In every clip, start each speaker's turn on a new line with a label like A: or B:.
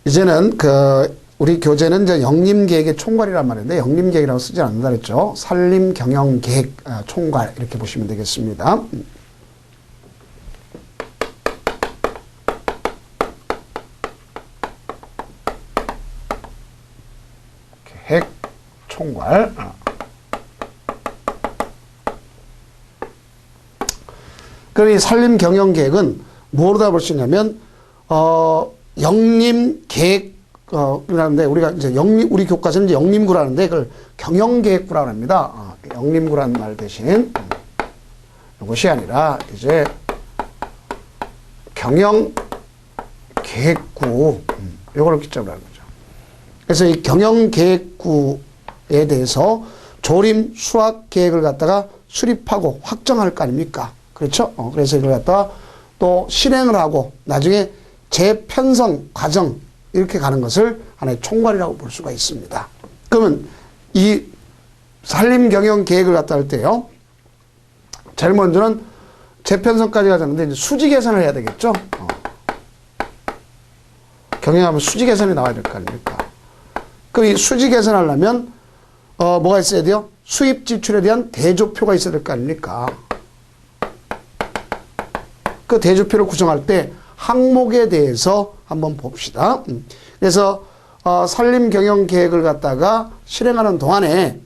A: 이제는 우리 교재는 이제 영림계획의 총괄이란 말인데 영림계획이라고 쓰지 않는다 그랬죠. 산림경영계획 총괄 이렇게 보시면 되겠습니다. 계획 총괄. 그럼 이 산림경영계획은 뭐로다 볼 수 있냐면 영림계획 그러는데 우리가 이제 우리 교과서는 이제 영림구라는데 그걸 경영계획구라고 합니다. 영림구라는 말 대신 이것이 아니라 이제 경영계획구 이걸 기점으로 하는 거죠. 그래서 이 경영계획구에 대해서 조림 수확 계획을 갖다가 수립하고 확정할 거 아닙니까? 그렇죠? 그래서 이걸 갖다가 또 실행을 하고 나중에 재편성 과정 이렇게 가는 것을 하나의 총괄이라고 볼 수가 있습니다. 그러면 이 산림경영계획을 갖다 할 때요. 제일 먼저는 재편성까지 가자는데 이제 수지 계산을 해야 되겠죠. 경영하면 수지 계산이 나와야 될 거 아닙니까? 그럼 이 수지 계산하려면 뭐가 있어야 돼요? 수입 지출에 대한 대조표가 있어야 될 거 아닙니까? 그 대조표를 구성할 때 항목에 대해서 한번 봅시다. 그래서 산림경영계획을 갖다가 실행하는 동안에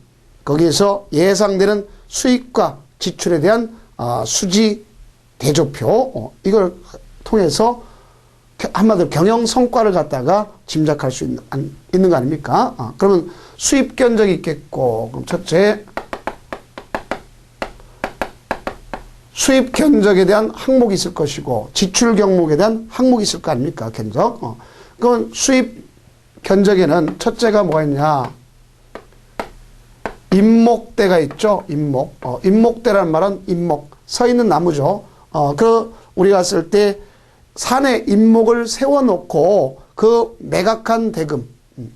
A: 거기에서 예상되는 수익과 지출에 대한 수지 대조표 이걸 통해서 한마디로 경영 성과를 갖다가 짐작할 수 있는 거 아닙니까? 그러면 수입 견적이 있겠고 그럼 첫째 수입 견적에 대한 항목이 있을 것이고 지출 경목에 대한 항목이 있을 거 아닙니까? 견적. 그건 수입 견적에는 첫째가 뭐가 있냐? 임목대가 있죠. 임목. 임목대라는 말은 임목. 서 있는 나무죠. 우리가 갔을 때 산에 임목을 세워놓고 그 매각한 대금.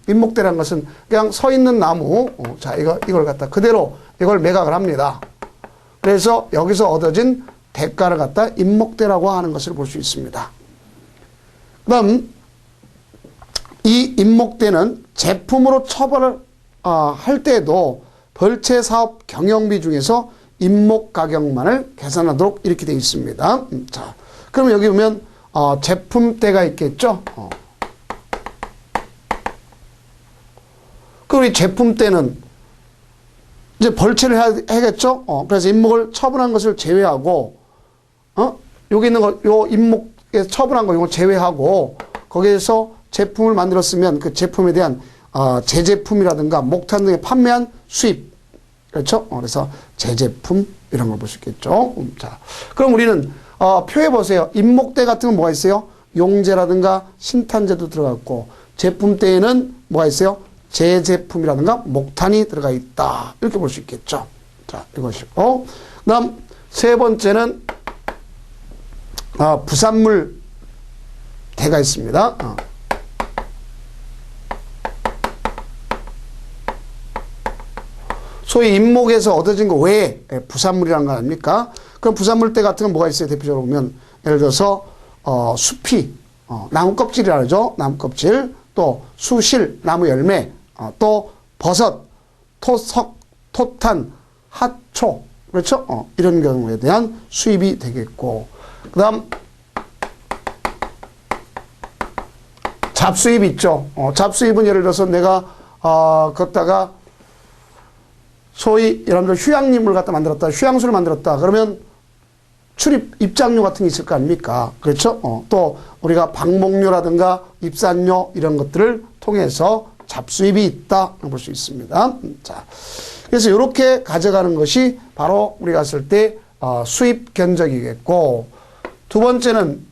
A: 임목대라는 것은 그냥 서 있는 나무. 자, 이걸 갖다 그대로 이걸 매각을 합니다. 그래서 여기서 얻어진 대가를 갖다 임목대라고 하는 것을 볼 수 있습니다. 그다음 이 임목대는 제품으로 처벌을 할 때에도 벌채 사업 경영비 중에서 임목 가격만을 계산하도록 이렇게 되어 있습니다. 자, 그럼 여기 보면 제품대가 있겠죠. 그럼 이 제품대는 이제 벌채를 해야겠죠? 그래서 임목을 처분한 것을 제외하고, 여기 있는 거, 요 임목에 처분한 거, 이거 제외하고, 거기에서 제품을 만들었으면 그 제품에 대한, 재제품이라든가 목탄 등에 판매한 수입. 그렇죠? 그래서 재제품, 이런 걸 볼 수 있겠죠? 자. 그럼 우리는, 표에 보세요. 임목대 같은 건 뭐가 있어요? 용제라든가 신탄제도 들어갔고, 제품대에는 뭐가 있어요? 재제품이라든가 목탄이 들어가 있다. 이렇게 볼 수 있겠죠. 자, 이것이고. 그 다음, 세 번째는, 부산물 대가 있습니다. 소위 임목에서 얻어진 거 외에 부산물이라는 거 아닙니까? 그럼 부산물대 같은 건 뭐가 있어요? 대표적으로 보면, 예를 들어서, 수피, 나무 껍질이라 그러죠. 나무 껍질. 또 수실, 나무 열매. 또 버섯, 토석, 토탄, 핫초, 그렇죠? 이런 경우에 대한 수입이 되겠고, 그 다음 잡수입 있죠. 잡수입은 예를 들어서 내가 걷다가 소위 여러분들 휴양림을 갖다 만들었다, 휴양수를 만들었다. 그러면 출입 입장료 같은 게 있을 거 아닙니까? 그렇죠? 또 우리가 방목료라든가 입산료 이런 것들을 통해서 잡수입이 있다 볼 수 있습니다. 자, 그래서 이렇게 가져가는 것이 바로 우리가 갔을 때 수입 견적이겠고, 두 번째는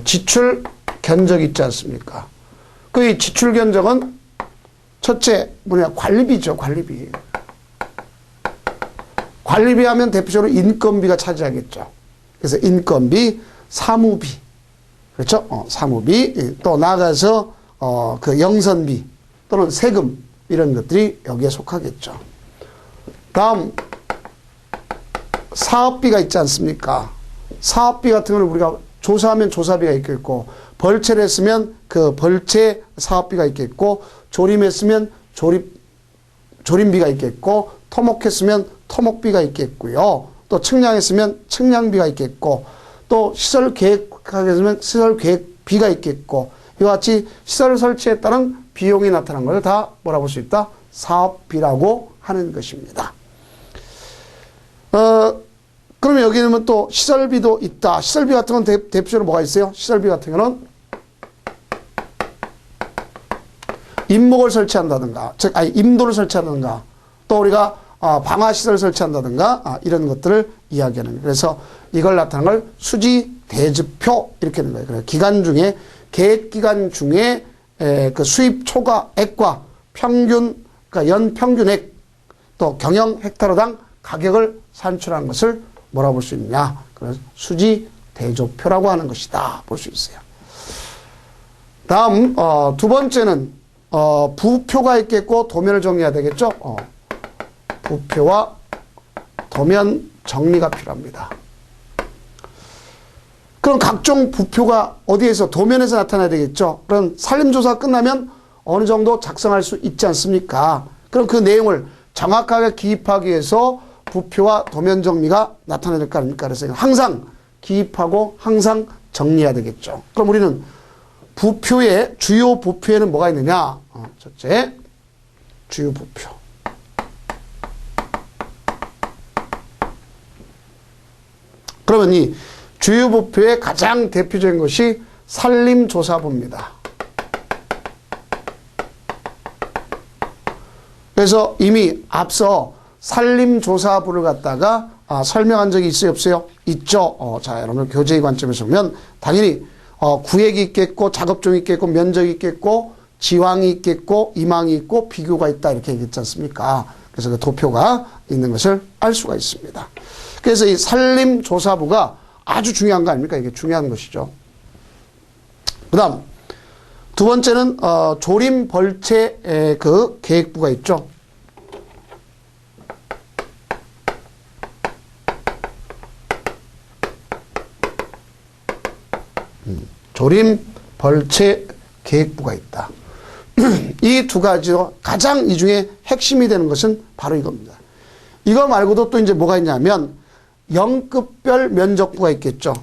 A: 지출 견적이 있지 않습니까? 그 지출 견적은 첫째 뭐냐 관리비죠. 관리비. 관리비 하면 대표적으로 인건비가 차지하겠죠. 그래서 인건비, 사무비, 그렇죠? 사무비, 또 나아가서 그 영선비 또는 세금 이런 것들이 여기에 속하겠죠. 다음 사업비가 있지 않습니까? 사업비 같은 걸 우리가 조사하면 조사비가 있겠고, 벌채를 했으면 그 벌채 사업비가 있겠고, 조림했으면 조림비가 있겠고, 토목했으면 토목비가 있겠고요. 또 측량했으면 측량비가 있겠고, 또 시설 계획하겠으면 시설 계획비가 있겠고, 이와 같이 시설 설치에 따른 비용이 나타난 것을 다 뭐라 볼 수 있다? 사업비라고 하는 것입니다. 그러면 여기는 또 시설비도 있다. 시설비 같은 건 대표적으로 뭐가 있어요? 시설비 같은 경우는 임목을 설치한다든가, 즉, 임도를 설치한다든가, 또 우리가 방화시설을 설치한다든가, 이런 것들을 이야기하는 거예요. 그래서 이걸 나타낸 걸 수지 대지표 이렇게 하는 거예요. 그래서 기간 중에, 계획기간 중에 그 수입 초과액과 평균, 그러니까 연 평균액, 또 경영 헥타르당 가격을 산출한 것을 뭐라 볼 수 있냐. 그래서 수지 대조표라고 하는 것이다. 볼 수 있어요. 다음, 두 번째는, 부표가 있겠고, 도면을 정리해야 되겠죠? 부표와 도면 정리가 필요합니다. 그럼 각종 부표가 어디에서, 도면에서 나타나야 되겠죠? 그럼 산림조사 끝나면 어느 정도 작성할 수 있지 않습니까? 그럼 그 내용을 정확하게 기입하기 위해서 부표와 도면 정리가 나타나야 될 거 아닙니까? 그래서 항상 기입하고 항상 정리해야 되겠죠. 그럼 우리는 부표의, 주요 부표에는 뭐가 있느냐? 첫째, 주요 부표. 그러면 이 주요 부표의 가장 대표적인 것이 산림조사부입니다. 그래서 이미 앞서 산림조사부를 갖다가 설명한 적이 있어요, 없어요? 있죠. 자, 여러분 교재의 관점에서 보면 당연히 구획이 있겠고, 작업종이 있겠고, 면적이 있겠고, 지왕이 있겠고, 임항이 있고, 비교가 있다 이렇게 얘기했지 않습니까? 그래서 그 도표가 있는 것을 알 수가 있습니다. 그래서 이 산림조사부가 아주 중요한 거 아닙니까? 이게 중요한 것이죠. 그 다음 두 번째는 조림벌채 그 계획부가 있죠. 조림벌채 계획부가 있다. 이 두 가지로 가장 이 중에 핵심이 되는 것은 바로 이겁니다. 이거 말고도 또 이제 뭐가 있냐면 영급별 면적부가 있겠죠.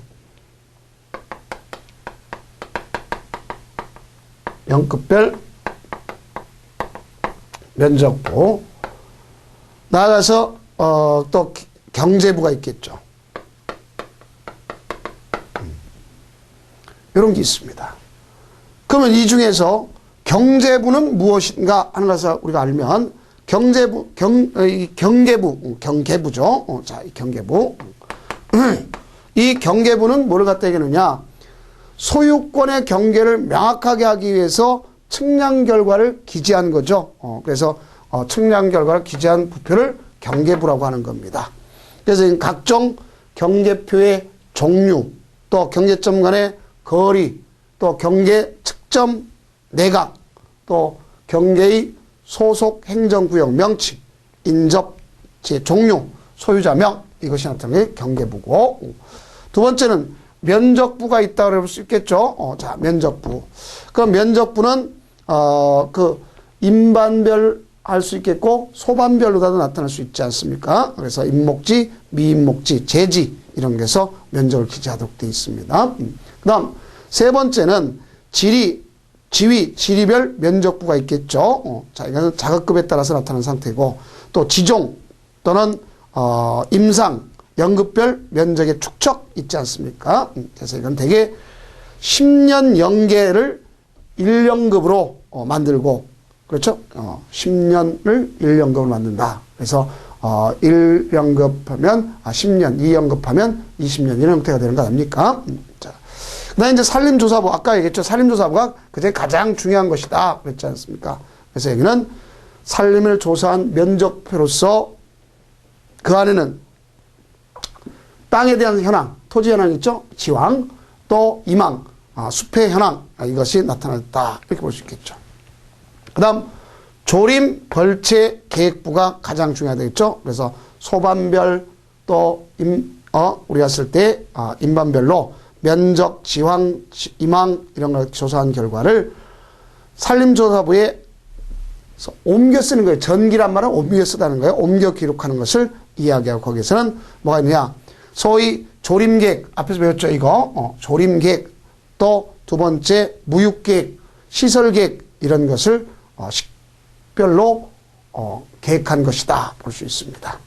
A: 영급별 면적부. 나아가서 또 경제부가 있겠죠. 이런 게 있습니다. 그러면 이 중에서 경제부는 무엇인가 하는 것을 우리가 알면 경제부, 경계부죠. 자, 이 경계부. 이 경계부는 뭐를 갖다 얘기하느냐. 소유권의 경계를 명확하게 하기 위해서 측량 결과를 기재한 거죠. 그래서 측량 결과를 기재한 부표를 경계부라고 하는 겁니다. 그래서 각종 경계표의 종류, 또 경계점 간의 거리, 또 경계 측점 내각, 또 경계의 소속 행정구역 명칭, 인접지의 종류, 소유자명, 이것이 나타나는 게 경계부고, 두 번째는 면적부가 있다고 볼 수 있겠죠. 자, 면적부. 그 면적부는 그 임반별 할 수 있겠고 소반별로도 나타날 수 있지 않습니까? 그래서 임목지, 미임목지, 제지 이런 데서 면적을 기재하도록 되어 있습니다. 그다음 세 번째는 지리, 지위, 지리별 면적부가 있겠죠. 자, 이거는 자급급에 따라서 나타나는 상태고, 또 지종 또는 임상, 연급별 면적의 축척 있지 않습니까? 그래서 이건 대개 10년 연계를 1년급으로 만들고, 그렇죠? 10년을 1년급으로 만든다. 그래서 1연급 하면 10년, 2연급 하면 20년 이런 형태가 되는 거 아닙니까? 자, 그다음에 이제 산림조사부, 아까 얘기했죠. 산림조사부가 그제 가장 중요한 것이다. 그랬지 않습니까? 그래서 여기는 산림을 조사한 면적표로서 그 안에는 땅에 대한 현황, 토지 현황 있죠? 지왕, 또 임항, 숲의 현황, 이것이 나타났다. 이렇게 볼 수 있겠죠. 그 다음, 조림, 벌채, 계획부가 가장 중요하겠죠? 그래서 소반별, 또 우리가 쓸 때, 임반별로 면적, 지황, 임황 이런 걸 조사한 결과를 산림조사부에 옮겨 쓰는 거예요. 전기란 말은 옮겨 쓰다는 거예요. 옮겨 기록하는 것을 이야기하고 거기서는 뭐가 있느냐. 소위 조림계획, 앞에서 배웠죠, 이거. 조림계획, 또 두 번째 무육계획, 시설계획 이런 것을 식별로 계획한 것이다 볼 수 있습니다.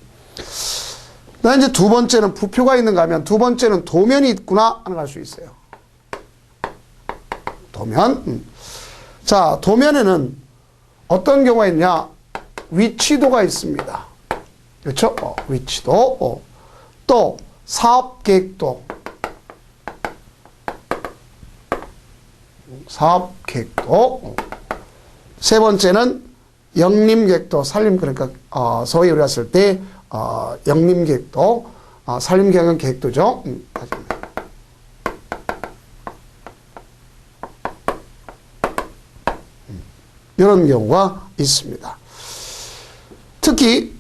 A: 그다음 이제 두 번째는 부표가 있는가 하면 두 번째는 도면이 있구나 하는 걸 알 수 있어요. 도면. 자, 도면에는 어떤 경우가 있냐? 위치도가 있습니다. 그렇죠? 위치도. 또 사업계획도. 사업계획도. 세 번째는 영림계획도, 산림, 그러니까 소위 우리가 쓸 때 영림계획도, 산림경영계획도죠. 이런 경우가 있습니다. 특히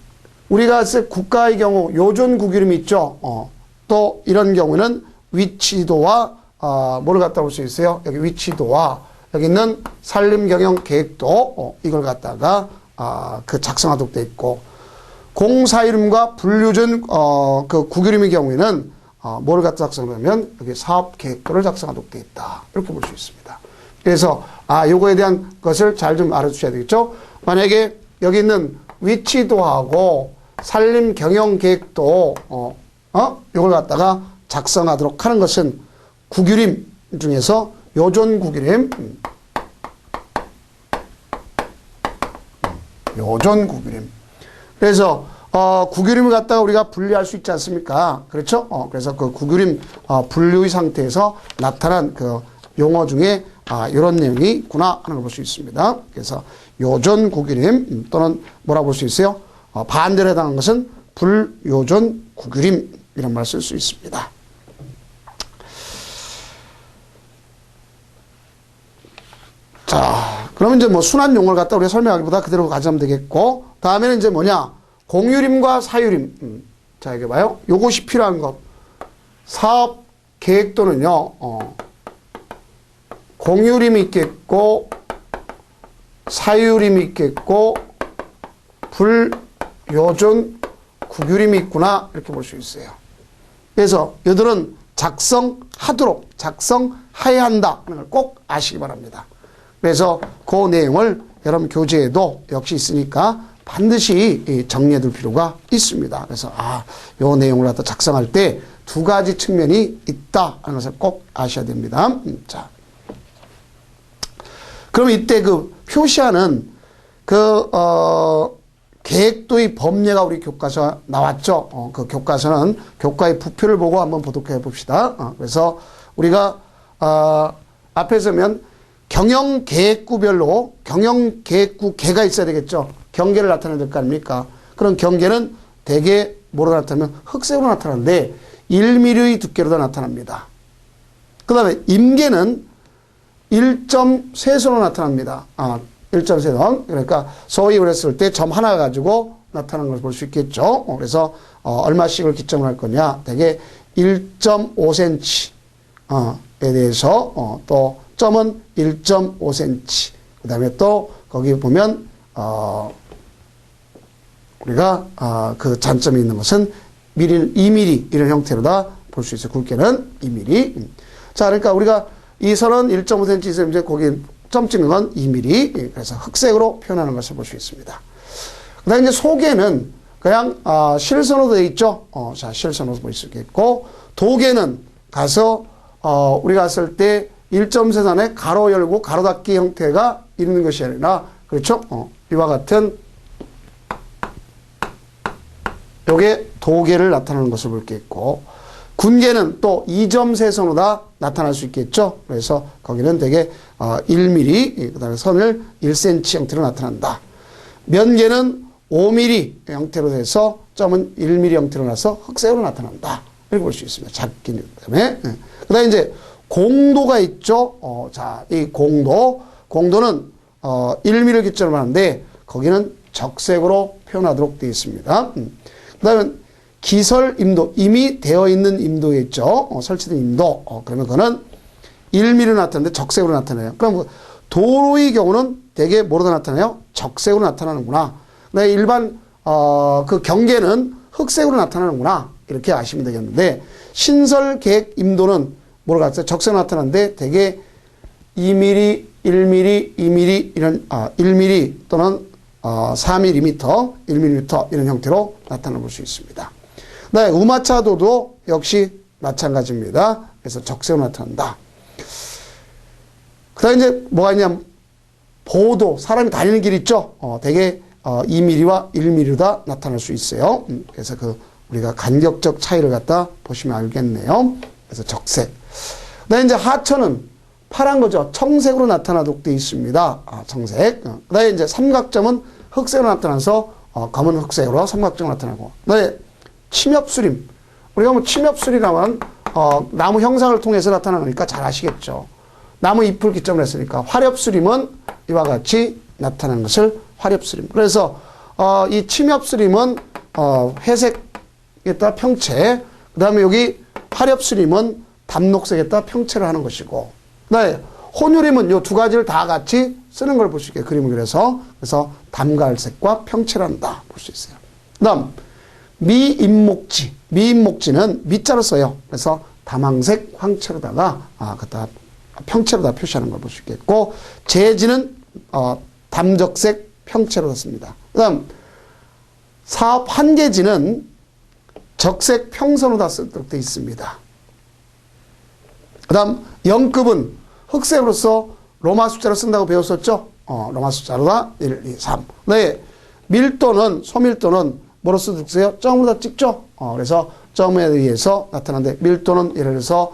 A: 우리가 쓸 국가의 경우 요전국유림이 있죠. 또 이런 경우는 위치도와 뭐를 갖다 볼 수 있어요? 여기 위치도와 여기 있는 산림경영계획도 이걸 갖다가 그 작성하도록 돼 있고, 공사이름과 분류전 그 국유림의 경우에는 뭐를 갖다 작성하면 여기 사업계획도를 작성하도록 돼 있다. 이렇게 볼 수 있습니다. 그래서 요거에 대한 것을 잘 좀 알아주셔야 되겠죠. 만약에 여기 있는 위치도하고 산림경영계획도 요걸 갖다가 작성하도록 하는 것은 국유림 중에서 요전국유림, 요전국유림. 그래서 국유림을 갖다가 우리가 분리할 수 있지 않습니까? 그렇죠? 그래서 그 국유림 분류의 상태에서 나타난 그 용어 중에 이런 내용이 있구나 하는 걸 볼 수 있습니다. 그래서 요전국유림 또는 뭐라 볼 수 있어요? 반대로 해당하는 것은 불요전국유림 이런 말을 쓸 수 있습니다. 자, 그러면 이제 뭐 순환 용어를 갖다 우리가 설명하기보다 그대로 가져가면 되겠고, 다음에는 이제 뭐냐? 공유림과 사유림. 자, 이게 봐요. 요것이 필요한 것. 사업 계획도는요, 공유림이 있겠고, 사유림이 있겠고, 불요전 국유림이 있구나. 이렇게 볼 수 있어요. 그래서 이들은 작성하도록, 작성해야 한다. 하는 걸 꼭 아시기 바랍니다. 그래서 그 내용을 여러분 교재에도 역시 있으니까 반드시 정리해 둘 필요가 있습니다. 그래서 요 내용을 갖다 작성할 때 두 가지 측면이 있다 하는 것을 꼭 아셔야 됩니다. 자, 그럼 이때 그 표시하는 그 계획도의 법례가 우리 교과서 나왔죠. 그 교과서는 교과의 부표를 보고 한번 보도해 봅시다. 그래서 우리가 앞에 서면 경영계획구별로 경영계획구 개가 있어야 되겠죠. 경계를 나타내야 될 거 아닙니까? 그럼 경계는 대개 뭐로 나타나면 흑색으로 나타나는데 1mm의 두께로 나타납니다. 그 다음에 임계는 1.3선으로 나타납니다. 1.3선. 그러니까 소위 그랬을 때 점 하나 가지고 나타나는 걸 볼 수 있겠죠. 그래서 얼마씩을 기점을 할 거냐. 대개 1.5cm 에 대해서 또 점은 1.5cm. 그 다음에 또 거기 보면 우리가 그 잔점이 있는 것은 미리는 2mm 이런 형태로다 볼 수 있어요. 굵게는 2mm. 자, 그러니까 우리가 이 선은 1.5cm 있으면 이제 거기 점 찍는 건 2mm. 그래서 흑색으로 표현하는 것을 볼 수 있습니다. 그 다음에 이제 속에는 그냥 실선으로 되어 있죠. 자, 실선으로 볼 수 있겠고, 도계는 가서 우리가 쓸 때 1.3선에 가로 열고 가로 닫기 형태가 있는 것이 아니라, 그렇죠? 이와 같은 요게 도계를 나타내는 것을 볼 게 있고, 군계는 또 2.3선으로 다 나타날 수 있겠죠. 그래서 거기는 되게 1mm, 그 다음에 선을 1cm 형태로 나타난다. 면계는 5mm 형태로 돼서 점은 1mm 형태로 나서 흑색으로 나타난다. 이렇게 볼 수 있습니다. 작기 때문에. 그 다음에 이제 공도가 있죠. 자, 이 공도는 1mm를 기점으로 하는데 거기는 적색으로 표현하도록 되어 있습니다. 그 다음에 기설 임도, 이미 되어 있는 임도였죠. 설치된 임도. 그러면 그거는 1mm로 나타나는데 적색으로 나타나요. 그럼 도로의 경우는 대개 뭐로 나타나요? 적색으로 나타나는구나. 일반 그 경계는 흑색으로 나타나는구나. 이렇게 아시면 되겠는데, 신설 계획 임도는 뭐로 갔어요? 적색으로 나타나는데 대개 2mm, 1mm, 2mm 이런 1mm 또는 4mm, 1mm 이런 형태로 나타나 볼 수 있습니다. 네, 우마차도도 역시 마찬가지입니다. 그래서 적색으로 나타난다. 그 다음에 이제 뭐가 있냐면, 보도, 사람이 다니는 길 있죠? 대개 2mm와 1mm로 다 나타날 수 있어요. 그래서 우리가 간격적 차이를 갖다 보시면 알겠네요. 그래서 적색. 그 다음에 이제 하천은 파란 거죠. 청색으로 나타나도록 되어 있습니다. 청색. 그 다음에 이제 삼각점은 흑색으로 나타나서 검은 흑색으로 삼각점으로 나타나고. 그 다음에 침엽수림. 우리가 뭐 침엽수리라면 나무 형상을 통해서 나타나니까 잘 아시겠죠. 나무 잎을 기점으로 했으니까 화렵수림은 이와 같이 나타나는 것을 화렵수림. 그래서 이 침엽수림은 회색에다 평채, 그 다음에 여기 화렵수림은 담록색에다 평채를 하는 것이고, 네, 혼유림은 이 두 가지를 다 같이 쓰는 걸 볼 수 있게 그림을 그려서, 그래서 담갈색과 평채를 한다 볼 수 있어요. 그 다음 미임목지. 미임목지는 미자로 써요. 그래서 다망색 황채로다가 그다 평채로 다 표시하는 걸 볼 수 있겠고, 제지는 담적색 평채로 씁니다. 그 다음 사업 한계지는 적색 평선으로 다 쓰도록 되어 있습니다. 그 다음 영급은 흑색으로서 로마 숫자로 쓴다고 배웠었죠. 로마 숫자로 다 1, 2, 3. 네, 밀도는, 소밀도는 뭐로 쓰도록 써요? 점으로 다 찍죠. 그래서 점에 의해서 나타나는데, 밀도는 예를 들어서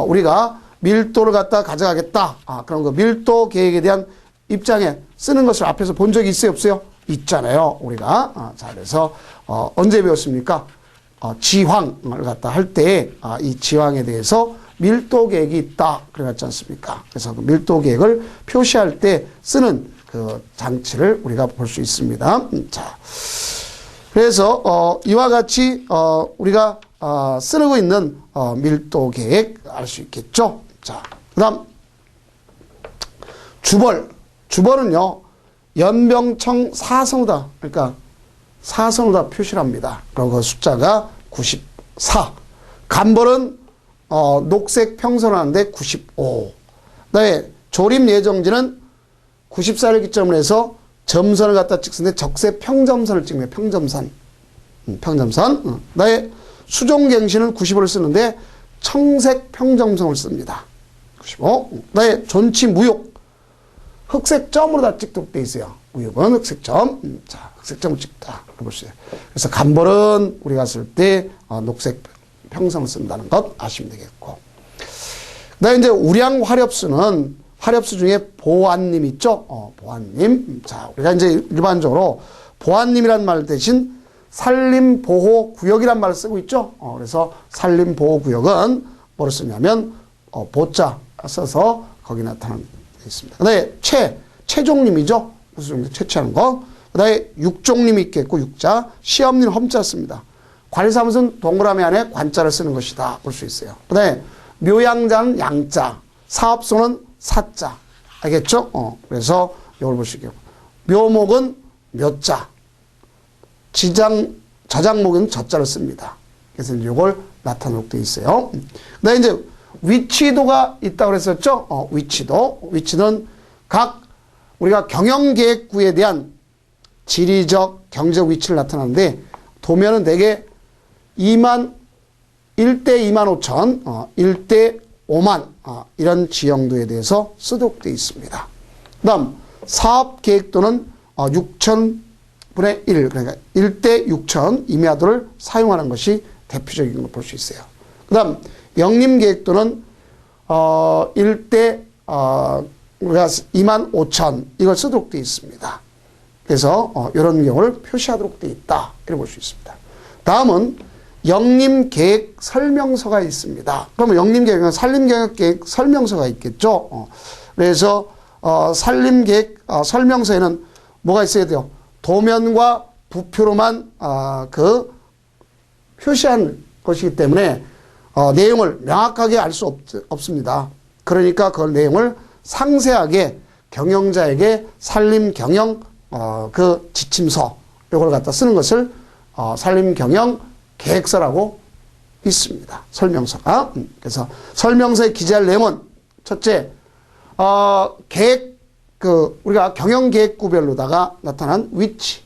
A: 우리가 밀도를 갖다 가져가겠다. 그런 거 밀도 계획에 대한 입장에 쓰는 것을 앞에서 본 적이 있어요, 없어요? 있잖아요, 우리가. 자, 그래서 언제 배웠습니까? 지황을 갖다 할 때 이 지황에 대해서 밀도 계획이 있다 그래갔지 않습니까? 그래서 그 밀도 계획을 표시할 때 쓰는 그 장치를 우리가 볼 수 있습니다. 자, 그래서 이와 같이 우리가 쓰고 있는 밀도 계획 알 수 있겠죠. 자, 그다음 주벌. 주벌은요, 연병청 사선으로, 그러니까 사선으로 표시를 합니다. 그리고 그 숫자가 94. 간벌은 녹색 평선을 하는데 95. 그다음에 조림 예정지는 94를 기점으로 해서 점선을 갖다 찍는데 적색 평점선을 찍네요. 평점선. 평점선. 그다음에 수종갱신은 95를 쓰는데 청색 평점선을 씁니다. 95. 그다음에 존치무욕. 흑색점으로 다 찍도록 되어 있어요. 무역은 흑색점. 자, 흑색점을 찍다. 볼 수 있어요. 그래서 간벌은 우리가 쓸 때 녹색 평선을 쓴다는 것 아시면 되겠고. 그 다음에 이제 우량 화렵수는 화렵수 중에 보안님 있죠? 보안님. 자, 우리가 이제 일반적으로 보안님이란 말 대신 산림보호구역이란 말을 쓰고 있죠? 그래서 산림보호구역은 뭐를 쓰냐면, 보자 써서 거기 나타나는 게 있습니다. 그 다음에 최종님이죠? 무슨 채취하는 거. 그 다음에 육종님이 있겠고, 육자. 시험님 험자 씁니다. 관리사무소는 동그라미 안에 관자를 쓰는 것이다. 볼 수 있어요. 그 다음에 묘양자는 양자. 사업소는 사자. 알겠죠? 그래서 이걸 볼 수 있겠고. 묘목은 묘자. 저장목은 저자를 씁니다. 그래서 이걸 나타내도록 되어 있어요. 그 다음에 이제 위치도가 있다고 그랬었죠? 위치도. 위치는 각 우리가 경영계획구에 대한 지리적, 경제적 위치를 나타나는데, 도면은 대개 1대 2만 5천, 1대 5만, 이런 지형도에 대해서 쓰도록 되어 있습니다. 그 다음, 사업계획도는 6천분의 1, 그러니까 1대 6천 임야도를 사용하는 것이 대표적인 걸 볼 수 있어요. 그 다음, 영림계획도는 1대 우리가 2만 5천, 이걸 쓰도록 되어 있습니다. 그래서 이런 경우를 표시하도록 되어 있다. 이렇게 볼 수 있습니다. 다음은 영림계획 설명서가 있습니다. 그러면 영림계획은 산림계획 설명서가 있겠죠. 그래서 산림계획 설명서에는 뭐가 있어야 돼요? 도면과 부표로만 그 표시한 것이기 때문에 내용을 명확하게 알 수 없습니다. 그러니까 그 내용을 상세하게 경영자에게 산림 경영 그 지침서 요걸 갖다 쓰는 것을 산림 경영 계획서라고 있습니다. 설명서가. 그래서 설명서에 기재할 내용은 첫째, 계획 우리가 경영 계획구별로다가 나타난 위치,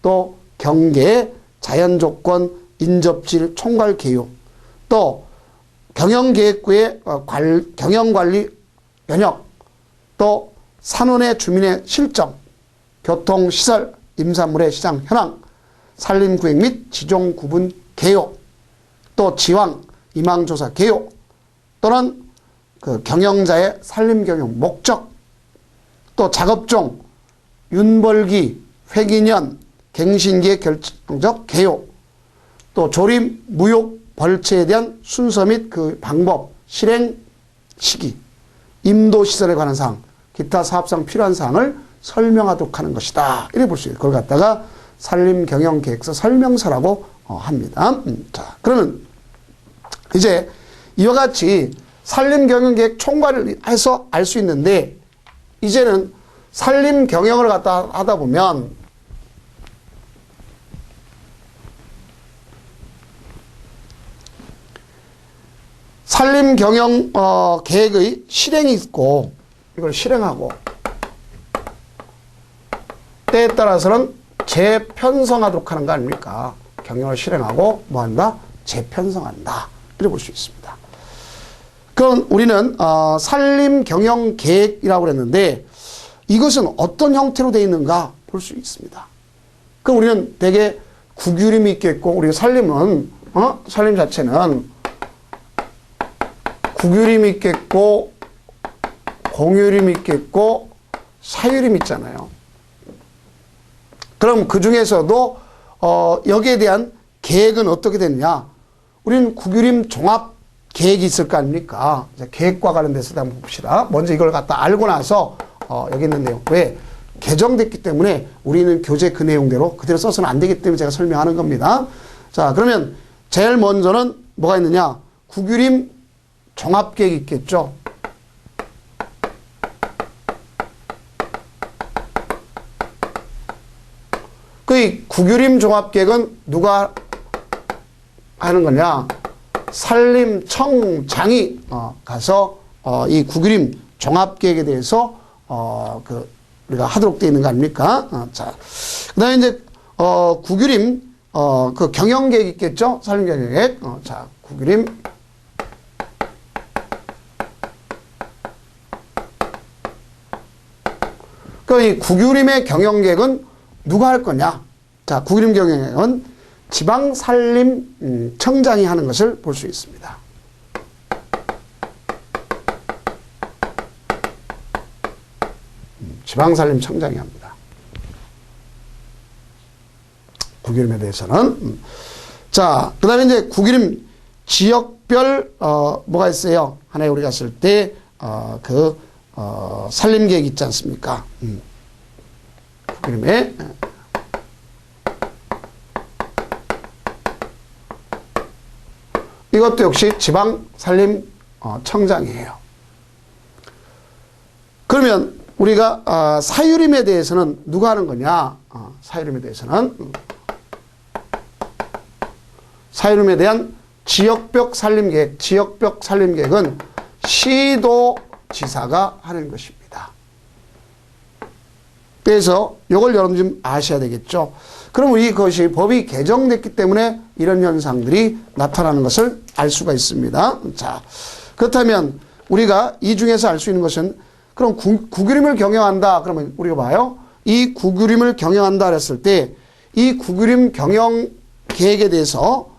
A: 또 경계, 자연 조건, 인접질, 총괄 개요, 또 경영계획구의 경영관리 영역, 또 산원의 주민의 실정, 교통, 시설, 임산물의 시장 현황, 산림구획 및 지종 구분 개요, 또 지황, 임항조사 개요, 또는 그 경영자의 산림경영 목적, 또 작업종, 윤벌기, 회기년, 갱신기의 결정적 개요, 또 조림, 무욕, 벌채에 대한 순서 및 그 방법, 실행 시기, 임도시설에 관한 사항, 기타 사업상 필요한 사항을 설명하도록 하는 것이다. 이렇게 볼 수 있어요. 그걸 갖다가 산림경영계획서 설명서라고 합니다. 자, 그러면 이제 이와 같이 산림경영계획 총괄을 해서 알 수 있는데, 이제는 산림경영을 갖다 하다 보면 산림경영 계획의 실행이 있고, 이걸 실행하고 때에 따라서는 재편성하도록 하는 거 아닙니까? 경영을 실행하고 뭐한다? 재편성한다. 이렇게 볼 수 있습니다. 그럼 우리는 산림경영계획이라고 그랬는데, 이것은 어떤 형태로 되어 있는가 볼 수 있습니다. 그럼 우리는 대개 구규림이 있겠고, 우리 산림은 산림 자체는 구규림이 있겠고, 공유림이 있겠고, 사유림이 있잖아요. 그럼 그 중에서도 여기에 대한 계획은 어떻게 됐냐? 우리는 구규림 종합 계획이 있을 거 아닙니까? 계획과 관련돼서 한번 봅시다. 먼저 이걸 갖다 알고 나서 여기 있는 내용. 왜? 개정됐기 때문에 우리는 교재 그 내용대로 그대로 써서는 안 되기 때문에 제가 설명하는 겁니다. 자, 그러면 제일 먼저는 뭐가 있느냐? 구규림 종합계획이 있겠죠. 그 구규림 종합계획은 누가 하는 거냐? 산림청장이 가서 이 구규림 종합계획에 대해서 우리가 하도록 되어 있는 거 아닙니까? 자, 그다음에 이제 구규림 그 경영계획 있겠죠? 산림경영계획. 자, 구규림 이 구규림의 경영계획은 누가 할 거냐? 자, 구규림 경영계획은 지방산림청장이 하는 것을 볼 수 있습니다. 지방산림청장이 합니다. 구규림에 대해서는. 자, 그 다음에 이제 구규림 지역별, 뭐가 있어요? 하나에 우리가 갔을 때, 산림계획 있지 않습니까? 구규림에. 이것도 역시 지방산림청장이에요. 그러면 우리가 사유림에 대해서는 누가 하는 거냐? 사유림에 대해서는 사유림에 대한 지역벽 산림계획은 시도지사가 하는 것입니다. 그래서 이걸 여러분 좀 아셔야 되겠죠. 그럼 이것이 법이 개정됐기 때문에 이런 현상들이 나타나는 것을 알 수가 있습니다. 자, 그렇다면 우리가 이 중에서 알 수 있는 것은, 그럼 구규림을 경영한다. 그러면 우리가 봐요. 이 구규림을 경영한다 했을 때 이 구규림 경영 계획에 대해서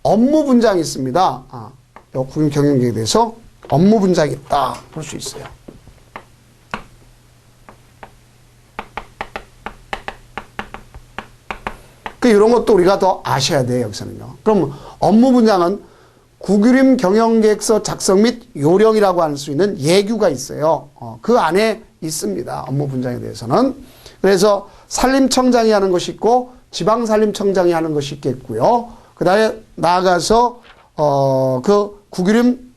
A: 업무 분장이 있습니다. 이 구규림 경영 계획에 대해서 업무 분장이 있다. 볼 수 있어요. 이런 것도 우리가 더 아셔야 돼요, 여기서는요. 그럼 업무 분장은 구규림 경영계획서 작성 및 요령이라고 할 수 있는 예규가 있어요. 그 안에 있습니다. 업무 분장에 대해서는. 그래서 산림청장이 하는 것이 있고 지방산림청장이 하는 것이 있겠고요. 그 다음에 나아가서, 그 국유림,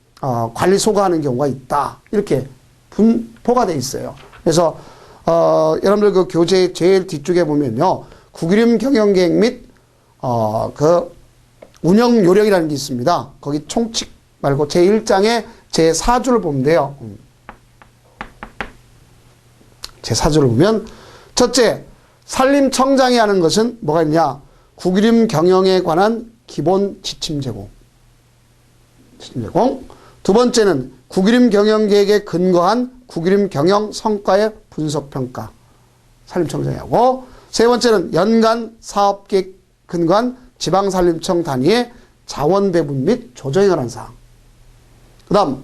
A: 관리소가 하는 경우가 있다. 이렇게 분포가 돼 있어요. 그래서, 여러분들 그 교재 제일 뒤쪽에 보면요. 국유림 경영계획 및, 그 운영 요령이라는 게 있습니다. 거기 총칙 말고 제1장의 제4조를 보면 돼요. 제4조를 보면, 첫째, 산림청장이 하는 것은 뭐가 있냐? 국유림 경영에 관한 기본 지침 제공. 두 번째는 국유림 경영계획에 근거한 국유림 경영 성과의 분석 평가. 산림청장이 하고, 세 번째는 연간 사업계획 근거한 지방산림청 단위의 자원 배분 및 조정에 관한 사항. 그 다음,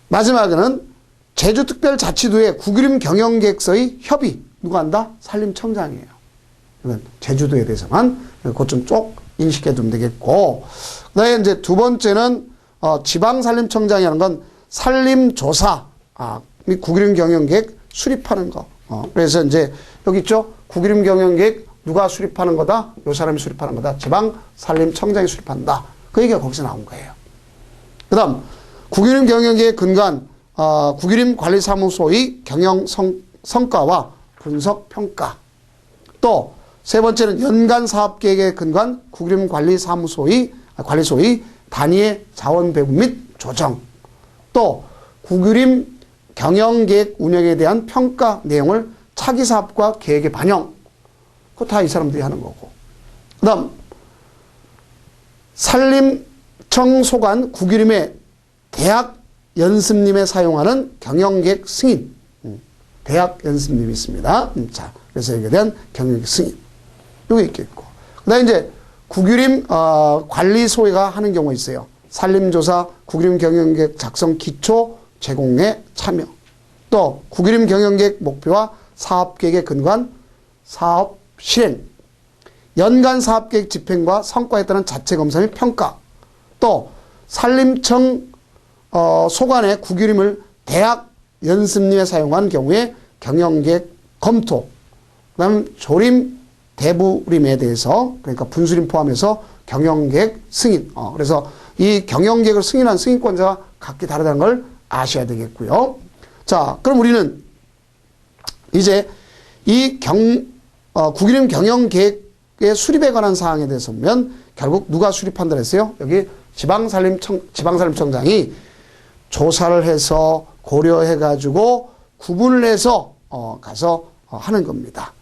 A: 마지막에는 제주특별자치도의 국유림 경영계획서의 협의. 누가 한다? 산림청장이에요. 이건 제주도에 대해서만 그것 좀 쭉 인식해 두면 되겠고, 그 다음에 이제 두 번째는, 지방산림청장이 하는 건 산림조사, 및 국유림 경영계획 수립하는 거. 그래서 이제 여기 있죠? 국유림 경영계획 누가 수립하는 거다? 요 사람이 수립하는 거다. 지방산림청장이 수립한다. 그 얘기가 거기서 나온 거예요. 그 다음, 국유림 경영계획에 근거한, 국유림 관리사무소의 경영 성과와 분석 평가. 또, 세 번째는 연간 사업계획에 근거한 국유림 관리소의 단위의 자원 배분 및 조정. 또, 국유림 경영계획 운영에 대한 평가 내용을 차기 사업과 계획에 반영. 그거 다 이 사람들이 하는 거고. 그 다음, 산림청 소관 국유림의 대학 연습님에 사용하는 경영계획 승인. 대학 연습님이 있습니다. 자, 그래서 여기에 대한 경영계획 승인. 요게 있겠고. 그 다음에 이제 국유림, 관리소가 하는 경우가 있어요. 산림조사, 국유림 경영계획 작성 기초 제공에 참여. 또, 국유림 경영계획 목표와 사업계획에 근거한 사업 실행. 연간 사업계획 집행과 성과에 따른 자체검사 및 평가. 또, 산림청, 소관의 국유림을 대학 연습림에 사용한 경우에 경영계획 검토. 그 다음 조림, 대부림에 대해서, 그러니까 분수림 포함해서 경영계획 승인. 그래서 이 경영계획을 승인한 승인권자가 각기 다르다는 걸 아셔야 되겠고요. 자, 그럼 우리는 이제 이 국유림 경영계획의 수립에 관한 사항에 대해서 보면 결국 누가 수립한다 그랬어요? 여기 지방산림청장이 조사를 해서 고려해가지고 구분을 해서 가서 하는 겁니다.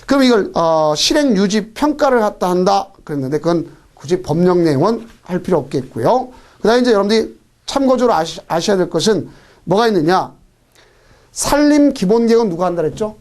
A: 그럼 이걸 실행 유지 평가를 한다 그랬는데 그건 굳이 법령 내용은 할 필요 없겠고요. 그 다음에 이제 여러분들이 참고적으로 아셔야 될 것은 뭐가 있느냐? 산림 기본계획은 누가 한다 그랬죠?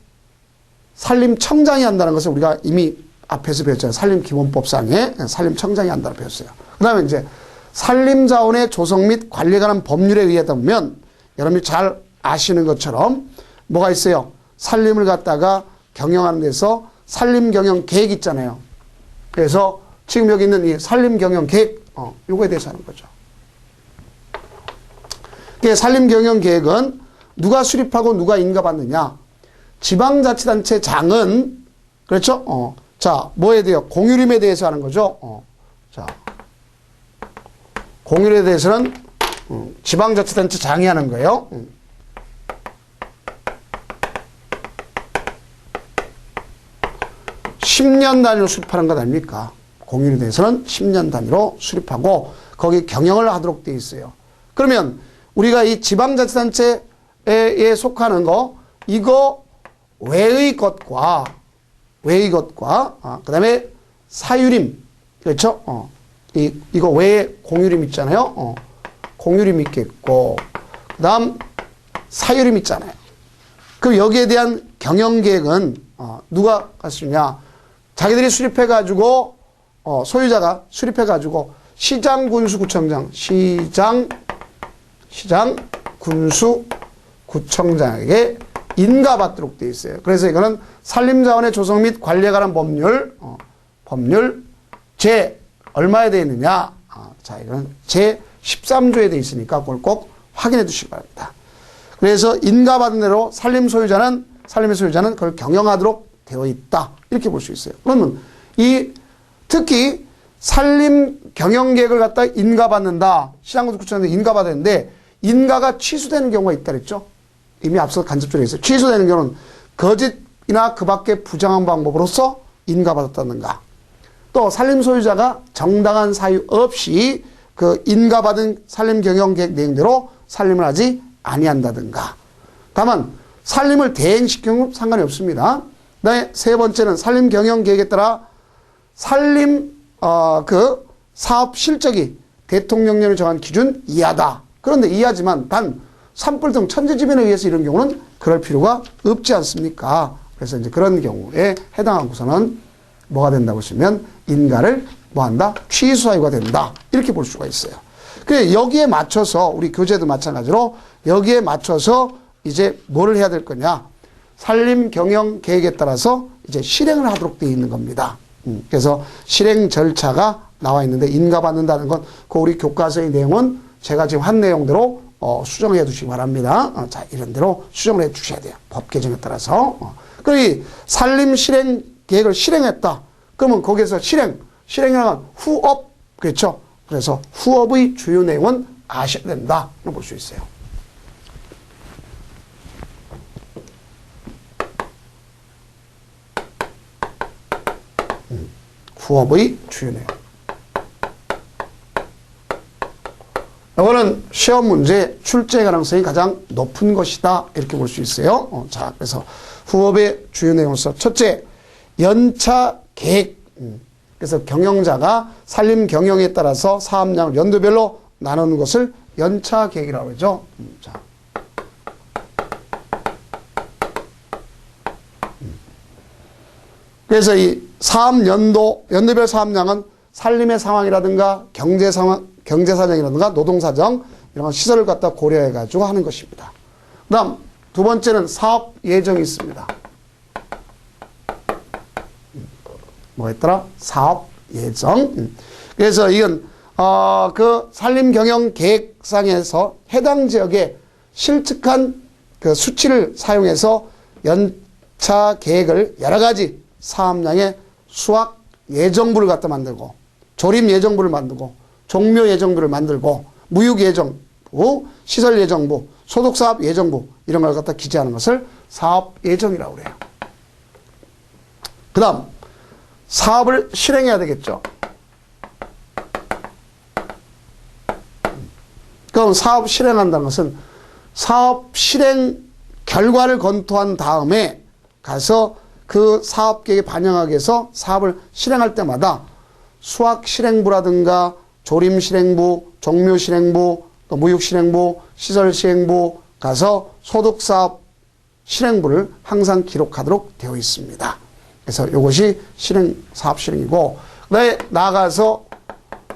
A: 산림청장이 한다는 것을 우리가 이미 앞에서 배웠잖아요. 산림기본법상에 산림청장이 한다고 배웠어요. 그 다음에 이제 산림자원의 조성 및 관리에 관한 법률에 의하다 보면 여러분이 잘 아시는 것처럼 뭐가 있어요? 산림을 갖다가 경영하는 데서 산림경영계획 있잖아요. 그래서 지금 여기 있는 이 산림경영계획, 요거에 대해서 하는 거죠. 산림경영계획은 누가 수립하고 누가 인가받느냐? 지방자치단체장은, 그렇죠? 자, 뭐에 대해서? 공유림에 대해서 하는 거죠. 자, 공유림에 대해서는 지방자치단체장이 하는 거예요. 10년 단위로 수립하는 것 아닙니까? 공유림에 대해서는 10년 단위로 수립하고 거기 경영을 하도록 되어 있어요. 그러면 우리가 이 지방자치단체에 속하는 거, 이거 외의 것과, 그 다음에 사유림, 그렇죠? 이거 외에 공유림 있잖아요. 공유림 있겠고, 그 다음 사유림 있잖아요. 그럼 여기에 대한 경영계획은, 누가 갔느냐? 자기들이 수립해가지고, 소유자가 수립해가지고, 시장, 군수, 구청장, 시장, 군수, 구청장에게 인가받도록 되어 있어요. 그래서 이거는 산림자원의 조성 및 관리에 관한 법률 제 얼마에 되어 있느냐? 자, 이거는 제 13조에 되어 있으니까 그걸 꼭 확인해 두시기 바랍니다. 그래서 인가받은 대로 산림의 소유자는 그걸 경영하도록 되어 있다. 이렇게 볼 수 있어요. 그러면 특히 산림 경영 계획을 갖다 인가받는다. 시장구축처는 인가받았는데 인가가 취소되는 경우가 있다 그랬죠. 이미 앞서 간접적으로 했어요. 취소되는 경우는 거짓이나 그 밖의 부정한 방법으로서 인가받았다든가, 또 산림 소유자가 정당한 사유 없이 그 인가받은 산림 경영 계획 내용대로 산림을 하지 아니한다든가. 다만 산림을 대행시키는 건 상관이 없습니다. 그다음에 세 번째는 산림 경영 계획에 따라 산림 그 사업 실적이 대통령령이 정한 기준 이하다. 그런데 이하지만 단 산불 등 천재지변에 의해서 이런 경우는 그럴 필요가 없지 않습니까? 그래서 이제 그런 경우에 해당하고서는 뭐가 된다고 하시면 인가를 뭐한다? 취소 사유가 된다. 이렇게 볼 수가 있어요. 그래 여기에 맞춰서 우리 교재도 마찬가지로 여기에 맞춰서 이제 뭐를 해야 될 거냐? 산림 경영 계획에 따라서 이제 실행을 하도록 되어 있는 겁니다. 그래서 실행 절차가 나와 있는데 인가받는다는 건 그 우리 교과서의 내용은 제가 지금 한 내용대로 수정해 두시기 바랍니다. 자, 이런 대로 수정을 해 주셔야 돼요. 법 개정에 따라서. 그리고 산림 실행 계획을 실행했다. 그러면 거기에서 실행이라는 후업, 그렇죠? 그래서 후업의 주요 내용은 아셔야 된다. 볼 수 있어요. 후업의 주요 내용. 이거는 시험 문제 출제 가능성이 가장 높은 것이다. 이렇게 볼 수 있어요. 자, 그래서 후업의 주요 내용으로서 첫째, 연차 계획. 그래서 경영자가 산림 경영에 따라서 사업량을 연도별로 나누는 것을 연차 계획이라고 하죠. 자. 그래서 이 연도별 사업량은 산림의 상황이라든가 경제 사정이라든가 노동 사정 이런 시설을 갖다 고려해 가지고 하는 것입니다. 그다음 두 번째는 사업 예정이 있습니다. 뭐였더라? 사업 예정. 그래서 이건 그 산림 경영 계획상에서 해당 지역에 실측한 그 수치를 사용해서 연차 계획을 여러 가지 사업량의 수확 예정부를 갖다 만들고, 조림 예정부를 만들고, 종묘 예정부를 만들고, 무육 예정부, 시설 예정부, 소득사업 예정부 이런 걸 갖다 기재하는 것을 사업 예정이라고 그래요. 그 다음 사업을 실행해야 되겠죠. 그럼 사업 실행한다는 것은 사업 실행 결과를 검토한 다음에 가서 그 사업 계획에 반영하기 위해서 사업을 실행할 때마다 수학 실행부라든가 조림 실행부, 종묘 실행부, 또 무육 실행부, 시설 실행부 가서 소득사업 실행부를 항상 기록하도록 되어 있습니다. 그래서 이것이 사업 실행이고, 그다음에 나아가서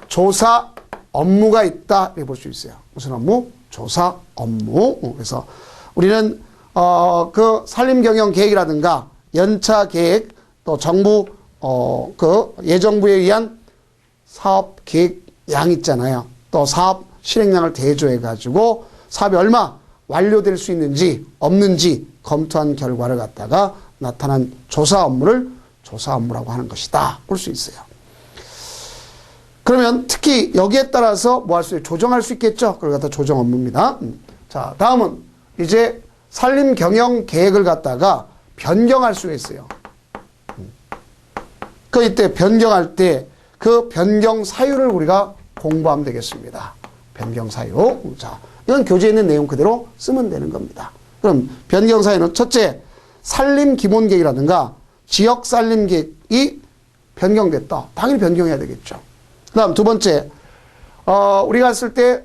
A: 조사 업무가 있다 이렇게 볼 수 있어요. 무슨 업무? 조사 업무. 그래서 우리는 그 산림 경영 계획이라든가 연차 계획, 또 정부 그 예정부에 의한 사업 계획량 있잖아요. 또 사업 실행량을 대조해 가지고 사업이 얼마 완료될 수 있는지 없는지 검토한 결과를 갖다가 나타난 조사 업무를 조사 업무라고 하는 것이다. 볼 수 있어요. 그러면 특히 여기에 따라서 뭐 할 수, 조정할 수 있겠죠. 그걸 갖다 조정 업무입니다. 자, 다음은 이제 산림 경영 계획을 갖다가 변경할 수가 있어요. 그 이때 변경할 때 그 변경 사유를 우리가 공부하면 되겠습니다. 변경 사유. 자, 이건 교재에 있는 내용 그대로 쓰면 되는 겁니다. 그럼 변경 사유는 첫째, 산림 기본 계획이라든가 지역 산림 계획이 변경됐다. 당연히 변경해야 되겠죠. 그 다음 두 번째, 우리가 했을 때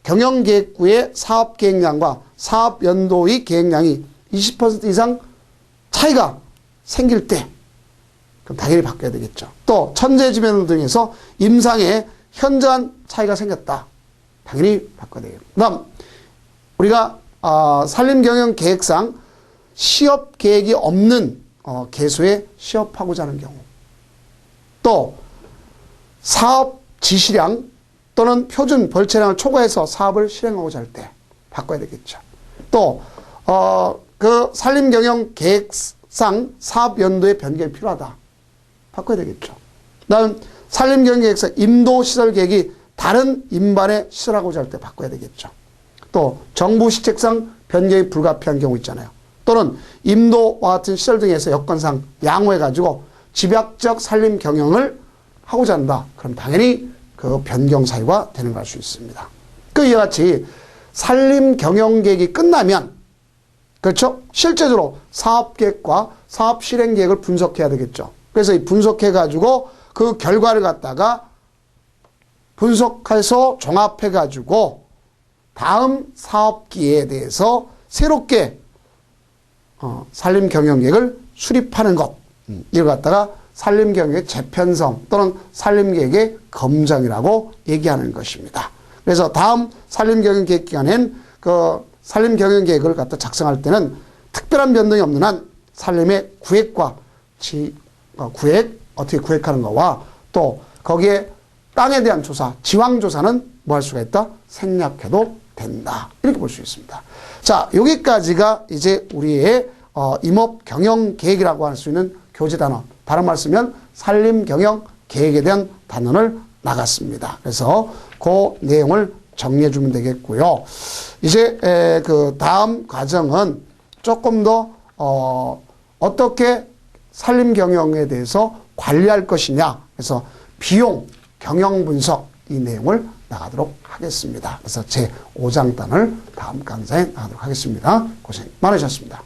A: 경영계획구의 사업 계획량과 사업 연도의 계획량이 20% 이상 차이가 생길 때 그럼 당연히 바뀌어야 되겠죠. 또 천재지변 등에서 임상에 현저한 차이가 생겼다. 당연히 바꿔야 되겠고. 그 다음 우리가 산림경영계획상 시업 계획이 없는 개소에 시업하고자 하는 경우, 또 사업 지시량 또는 표준 벌채량을 초과해서 사업을 실행하고자 할 때 바꿔야 되겠죠. 또 그 산림경영계획상 사업 연도의 변경이 필요하다. 바꿔야 되겠죠. 그다음 산림경영계획서 임도시설계획이 다른 임반에 시설하고자 할 때 바꿔야 되겠죠. 또 정부 시책상 변경이 불가피한 경우 있잖아요. 또는 임도와 같은 시설 등에서 여건상 양호해가지고 집약적 산림 경영을 하고자 한다. 그럼 당연히 그 변경 사유가 되는 걸 알 수 있습니다. 그 이와 같이 산림 경영 계획이 끝나면 그렇죠? 실제적으로 사업계획과 사업 실행 계획을 분석해야 되겠죠. 그래서 이 분석해가지고 그 결과를 갖다가 분석해서 종합해가지고 다음 사업기에 대해서 새롭게 산림 경영 계획을 수립하는 것. 이걸 갖다가 산림 경영의 재편성 또는 산림 계획의 검정이라고 얘기하는 것입니다. 그래서 다음 산림 경영 계획 기간엔 그 산림 경영 계획을 갖다 작성할 때는 특별한 변동이 없는 한 산림의 구획과 구획 어떻게 구획하는 거와 또 거기에 땅에 대한 조사, 지황 조사는 뭐 할 수가 있다? 생략해도 된다. 이렇게 볼 수 있습니다. 자, 여기까지가 이제 우리의 임업 경영 계획이라고 할 수 있는 교재 단원. 다른 말 쓰면 산림 경영 계획에 대한 단원을 나갔습니다. 그래서 그 내용을 정리해 주면 되겠고요. 이제 그 다음 과정은 조금 더 어떻게 산림 경영에 대해서 관리할 것이냐. 그래서 비용, 경영 분석 이 내용을 나가도록 하겠습니다. 그래서 제 5장 단을 다음 강좌에 나가도록 하겠습니다. 고생 많으셨습니다.